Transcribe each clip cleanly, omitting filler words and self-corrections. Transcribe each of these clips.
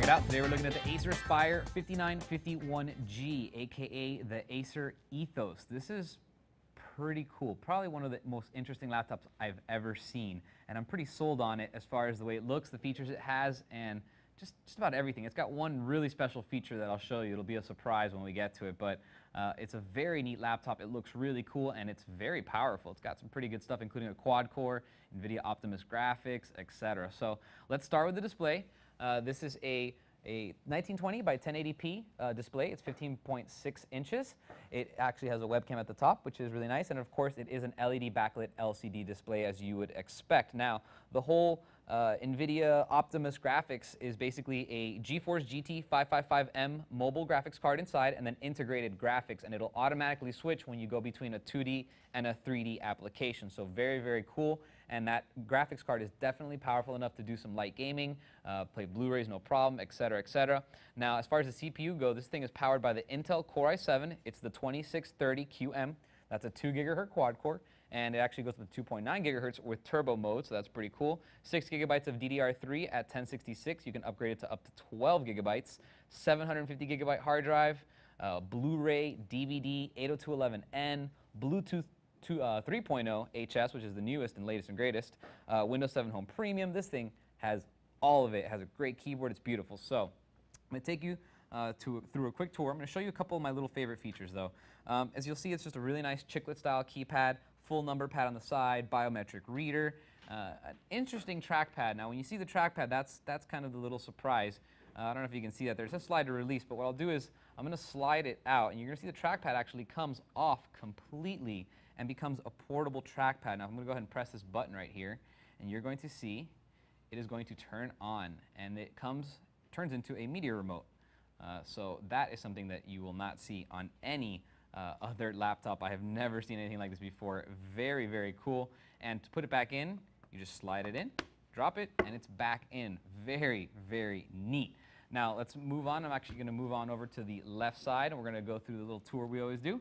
it out. Today we're looking at the Acer Aspire 5951G, aka the Acer Ethos. This is pretty cool. Probably one of the most interesting laptops I've ever seen. And I'm pretty sold on it as far as the way it looks, the features it has, and just about everything. It's got one really special feature that I'll show you. It'll be a surprise when we get to it, but it's a very neat laptop. It looks really cool, and it's very powerful. It's got some pretty good stuff, including a quad-core, NVIDIA Optimus graphics, etc. So let's start with the display. This is a 1920 by 1080p display. It's 15.6 inches. It actually has a webcam at the top, which is really nice, and of course it is an LED backlit LCD display, as you would expect. Now, the whole NVIDIA Optimus graphics is basically a GeForce GT 555M mobile graphics card inside, and then integrated graphics, and it'll automatically switch when you go between a 2D and a 3D application. So very, very cool, and that graphics card is definitely powerful enough to do some light gaming, play Blu-rays no problem, etc., etc. Now, as far as the CPU go, this thing is powered by the Intel Core i7. It's the 2630QM. That's a 2 GHz quad core, and it actually goes to 2.9 GHz with turbo mode, so that's pretty cool. 6 GB of DDR3 at 1066. You can upgrade it to up to 12 GB. 750 GB hard drive, Blu-ray, DVD, 802.11n, Bluetooth 3.0 HS, which is the newest and latest and greatest, Windows 7 Home Premium. This thing has all of it. It has a great keyboard. It's beautiful. So I'm going to take you through a quick tour. I'm going to show you a couple of my little favorite features, though. As you'll see, it's just a really nice chiclet-style keypad, full number pad on the side, biometric reader, an interesting trackpad. Now, when you see the trackpad, that's kind of the little surprise. I don't know if you can see that. There's a slide to release, but what I'll do is I'm going to slide it out, and you're going to see the trackpad actually comes off completely and becomes a portable trackpad. Now, I'm going to go ahead and press this button right here, and you're going to see it is going to turn on, and it turns into a media remote. So that is something that you will not see on any other laptop. I have never seen anything like this before. Very, very cool. And to put it back in, you just slide it in, drop it, and it's back in. Very, very neat. Now, let's move on. I'm actually going to move on over to the left side, and we're going to go through the little tour we always do.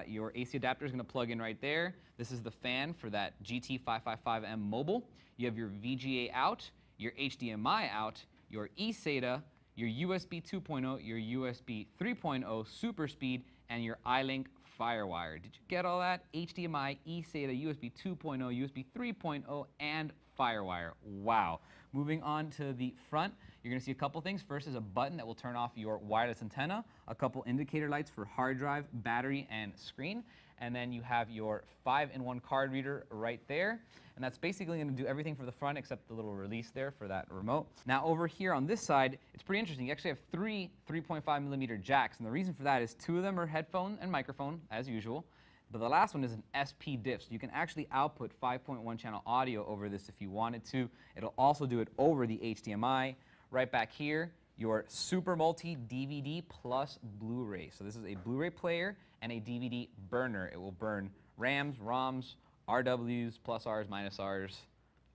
Your AC adapter is going to plug in right there. This is the fan for that GT 555M mobile. You have your VGA out, your HDMI out, your eSATA, your USB 2.0, your USB 3.0 super speed, and your iLink Firewire. Did you get all that? HDMI, eSATA, USB 2.0, USB 3.0, and Firewire. Wow. Moving on to the front, you're going to see a couple things. First is a button that will turn off your wireless antenna, a couple indicator lights for hard drive, battery, and screen, and then you have your 5-in-1 card reader right there. And that's basically going to do everything for the front except the little release there for that remote. Now over here on this side, it's pretty interesting. You actually have three 3.5mm jacks, and the reason for that is 2 of them are headphone and microphone, as usual. But the last one is an SP diff, so you can actually output 5.1 channel audio over this if you wanted to. It'll also do it over the HDMI. Right back here, your Super Multi DVD plus Blu-ray. So this is a Blu-ray player and a DVD burner. It will burn RAMs, ROMs, RWs, plus Rs, minus Rs,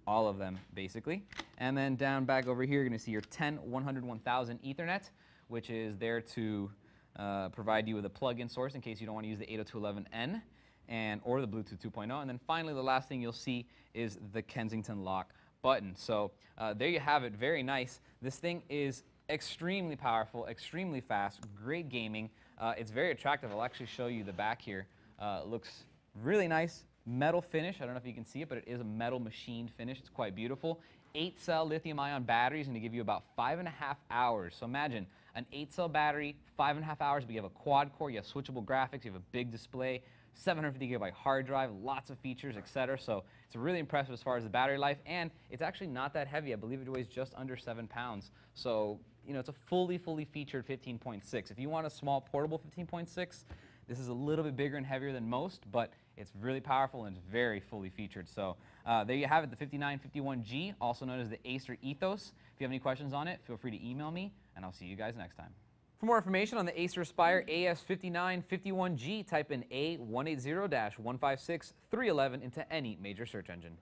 all of them basically. And then down back over here, you're going to see your 10-100-1000 Ethernet, which is there to provide you with a plug-in source in case you don't want to use the 802.11n or the Bluetooth 2.0. And then finally, the last thing you'll see is the Kensington lock button. So there you have it. Very nice. This thing is extremely powerful, extremely fast, great gaming. It's very attractive. I'll actually show you the back here. It looks really nice. Metal finish. I don't know if you can see it, but it is a metal machined finish. It's quite beautiful. 8-cell lithium-ion battery is going to give you about 5.5 hours. So imagine an 8-cell battery, 5.5 hours, but you have a quad core, you have switchable graphics, you have a big display, 750 GB hard drive, lots of features, etc. So it's really impressive as far as the battery life, and it's actually not that heavy. I believe it weighs just under 7 pounds. So, you know, it's a fully featured 15.6. If you want a small portable 15.6, this is a little bit bigger and heavier than most, but it's really powerful and it's very fully featured. So there you have it, the 5951G, also known as the Acer Ethos. If you have any questions on it, feel free to email me, and I'll see you guys next time. For more information on the Acer Aspire AS5951G, type in A180-156-311 into any major search engine.